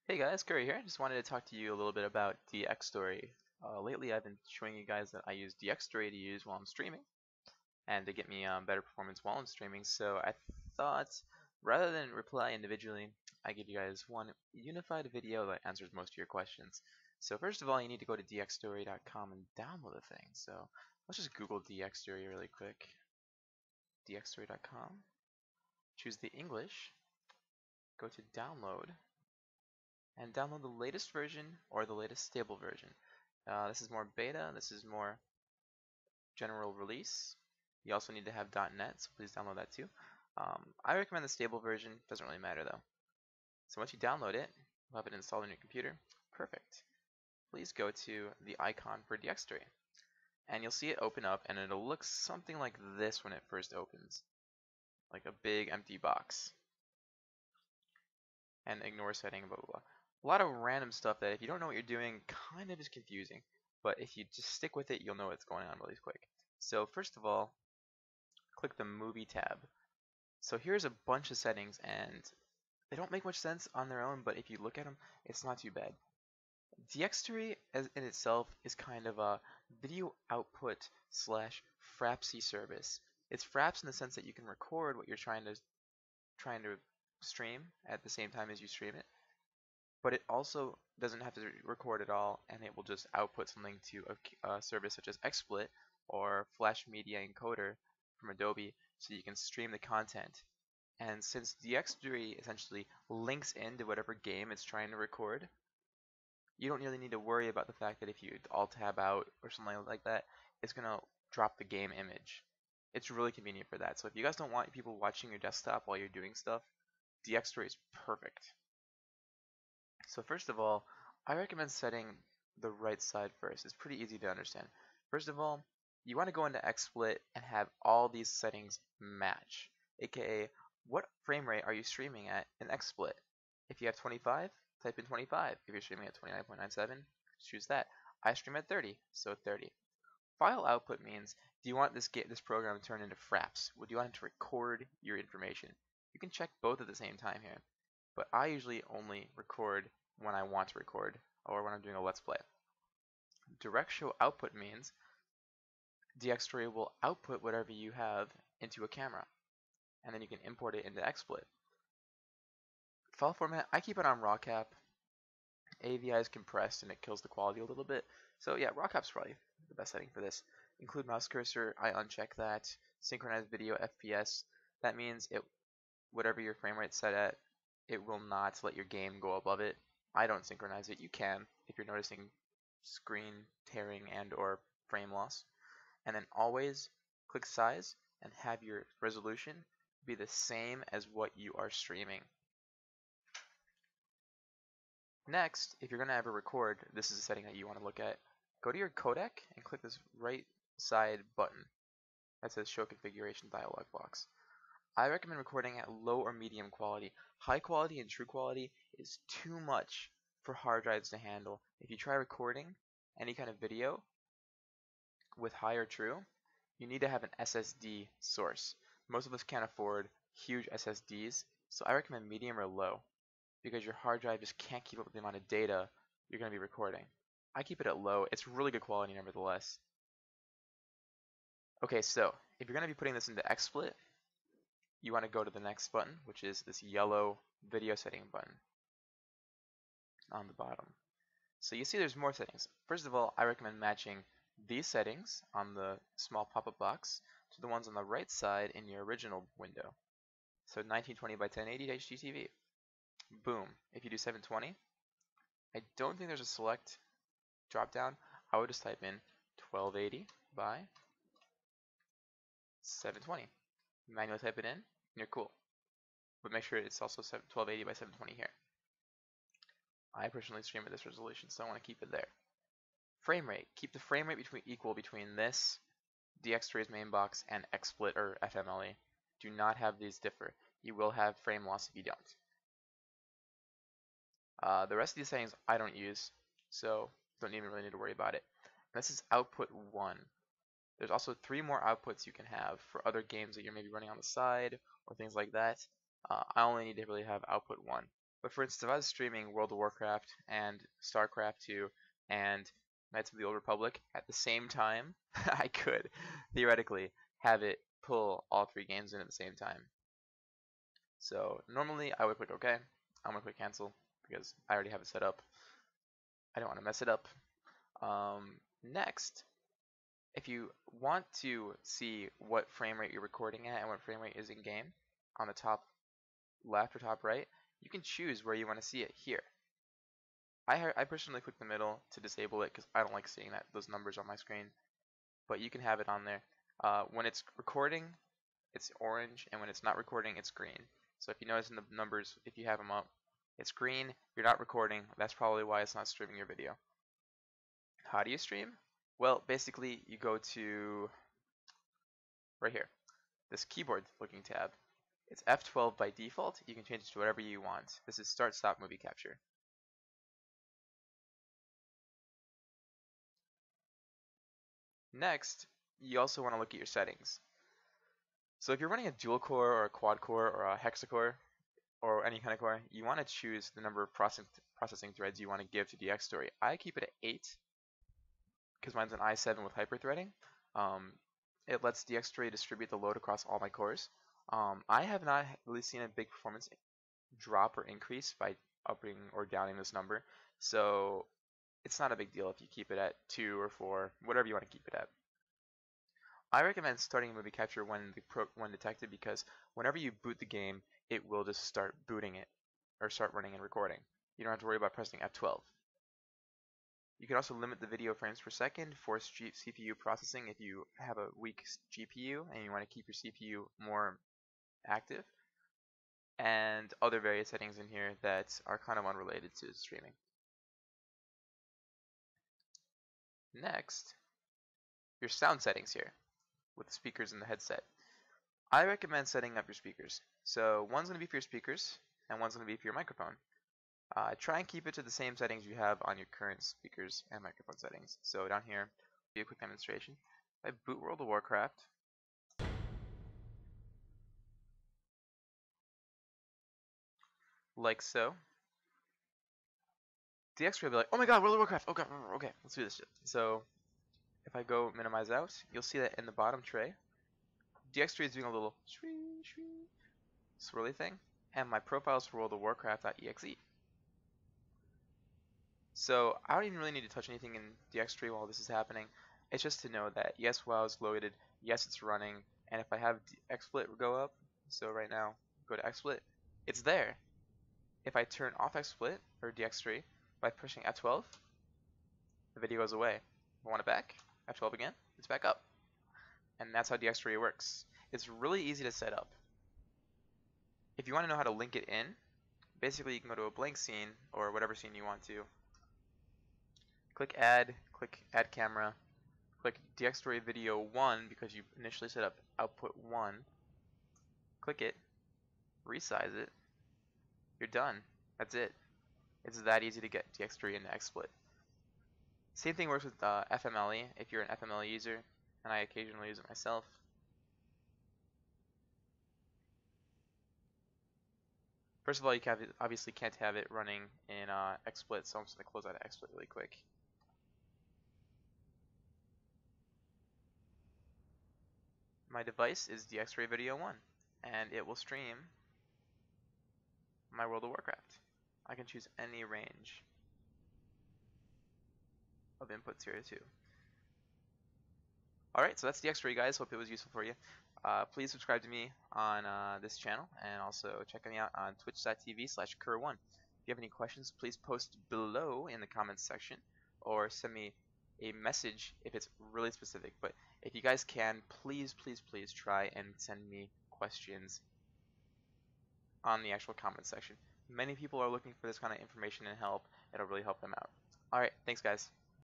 Hey guys, Curry here. Just wanted to talk to you a little bit about Dxtory. Lately, I've been showing you guys that I use Dxtory to use while I'm streaming and to get me better performance while I'm streaming. So I thought, rather than reply individually, I give you guys one unified video that answers most of your questions. So first of all, you need to go to dxtory.com and download the thing. So let's just Google Dxtory really quick. Dxtory.com. Choose the English. Go to download and download the latest version or the latest stable version. This is more beta, this is more general release. You also need to have .NET, so please download that too. I recommend the stable version, doesn't really matter though. So once you download it, you'll have it installed on your computer. Perfect. Please go to the icon for Dxtory, and you'll see it open up, and it'll look something like this when it first opens, like a big empty box. And ignore setting, blah, blah, blah. A lot of random stuff that if you don't know what you're doing, kind of is confusing. But if you just stick with it, you'll know what's going on really quick. So first of all, click the Movie tab. So here's a bunch of settings, and they don't make much sense on their own, but if you look at them, it's not too bad. Dxtory in itself is kind of a video output slash Frapsy service. It's Fraps in the sense that you can record what you're trying to stream at the same time as you stream it, but it also doesn't have to record at all, and it will just output something to a service such as XSplit or Flash Media Encoder from Adobe, so you can stream the content. And since Dxtory essentially links into whatever game it's trying to record, you don't really need to worry about the fact that if you Alt-Tab out or something like that, it's going to drop the game image. It's really convenient for that. So if you guys don't want people watching your desktop while you're doing stuff, Dxtory is perfect. So first of all, I recommend setting the right side first. It's pretty easy to understand. First of all, you want to go into XSplit and have all these settings match, aka what frame rate are you streaming at in XSplit? If you have 25, type in 25. If you're streaming at 29.97, choose that. I stream at 30, so 30. File output means, do you want this program turned into fraps? Would you want it to record your information? You can check both at the same time here, but I usually only record when I want to record or when I'm doing a let's play. Direct show output means Dxtory will output whatever you have into a camera, and then you can import it into XSplit. File format, I keep it on RAWCAP. AVI is compressed and it kills the quality a little bit. So yeah, RAWCAP's probably the best setting for this. Include mouse cursor, I uncheck that. Synchronize video FPS, that means whatever your frame rate set at, it will not let your game go above it. I don't synchronize it. You can if you're noticing screen tearing and or frame loss. And then always click size and have your resolution be the same as what you are streaming. Next, if you're going to ever record, this is a setting that you want to look at. Go to your codec and click this right side button that says show configuration dialog box. I recommend recording at low or medium quality. High quality and true quality is too much for hard drives to handle. If you try recording any kind of video with high or true, you need to have an SSD source. Most of us can't afford huge SSDs, so I recommend medium or low, because your hard drive just can't keep up with the amount of data you're going to be recording. I keep it at low. It's really good quality nevertheless. Okay, so if you're going to be putting this into XSplit, you want to go to the next button, which is this yellow video setting button on the bottom. So you see there's more settings. First of all, I recommend matching these settings on the small pop-up box to the ones on the right side in your original window. So 1920 by 1080 HDTV. Boom. If you do 720, I don't think there's a select drop down. I would just type in 1280 by 720. Manually type it in, and you're cool. But make sure it's also 1280 by 720 here. I personally stream at this resolution, so I want to keep it there. Frame rate. Keep the frame rate equal between this, Dxtory's main box, and XSplit or FMLE. Do not have these differ. You will have frame loss if you don't. The rest of these settings I don't use, so don't even really need to worry about it. And this is output 1. There's also 3 more outputs you can have for other games that you're maybe running on the side or things like that. I only need to really have output 1. But for instance, if I was streaming World of Warcraft and StarCraft 2 and Knights of the Old Republic at the same time, I could theoretically have it pull all 3 games in at the same time. So normally I would click OK. I'm going to click cancel because I already have it set up. I don't want to mess it up. Next, if you want to see what frame rate you're recording at and what frame rate is in game, on the top left or top right, you can choose where you want to see it here. I personally click the middle to disable it because I don't like seeing those numbers on my screen, but you can have it on there. When it's recording, it's orange, and when it's not recording, it's green. So if you notice in the numbers, if you have them up, it's green, you're not recording, that's probably why it's not streaming your video. How do you stream? Well, basically you go to right here, this keyboard looking tab. It's F12 by default. You can change it to whatever you want. This is start stop movie capture. Next, you also want to look at your settings. So if you're running a dual core or a quad core or a hexacore or any kind of core, you want to choose the number of processing threads you want to give to Dxtory. I keep it at 8 because mine's an i7 with hyperthreading. It lets Dxtory distribute the load across all my cores. I have not really seen a big performance drop or increase by upping or downing this number, so it's not a big deal if you keep it at 2 or 4, whatever you want to keep it at. I recommend starting movie capture when detected because whenever you boot the game, it will just start booting it or start running and recording. You don't have to worry about pressing F12. You can also limit the video frames per second, force CPU processing if you have a weak GPU and you want to keep your CPU more active, and other various settings in here that are kind of unrelated to streaming. Next, your sound settings here with the speakers in the headset. I recommend setting up your speakers. So one's going to be for your speakers and one's going to be for your microphone. Try and keep it to the same settings you have on your current speakers and microphone settings. So down here, be a quick demonstration. I boot World of Warcraft. Like so. Dxtory will be like, oh my god, World of Warcraft. Okay, okay, let's do this shit. So if I go minimize out, you'll see that in the bottom tray, Dxtory is doing a little swirly thing, and my profile is for World of Warcraft.exe. So I don't even really need to touch anything in Dxtory while this is happening. It's just to know that yes, WoW is loaded, yes, it's running, and if I have XSplit go up, so right now, go to XSplit, it's there. If I turn off XSplit or Dxtory by pushing F12, the video goes away. If I want it back, F12 again, it's back up. And that's how Dxtory works. It's really easy to set up. If you want to know how to link it in, basically you can go to a blank scene or whatever scene you want to. Click add camera, click Dxtory video 1 because you initially set up output 1. Click it, resize it, you're done. That's it. It's that easy to get Dxtory into XSplit. Same thing works with FMLE if you're an FMLE user, and I occasionally use it myself. First of all, you obviously can't have it running in XSplit, so I'm just going to close out of XSplit really quick. My device is Dxtory Video 1, and it will stream my World of Warcraft. I can choose any range of inputs here too. Alright, so that's Dxtory, guys. Hope it was useful for you. Please subscribe to me on this channel, and also check me out on twitch.tv/cur1. If you have any questions, please post below in the comments section, or send me a message if it's really specific. But if you guys can, please try and send me questions on the actual comment section. Many people are looking for this kind of information and help. It'll really help them out. Alright, thanks guys.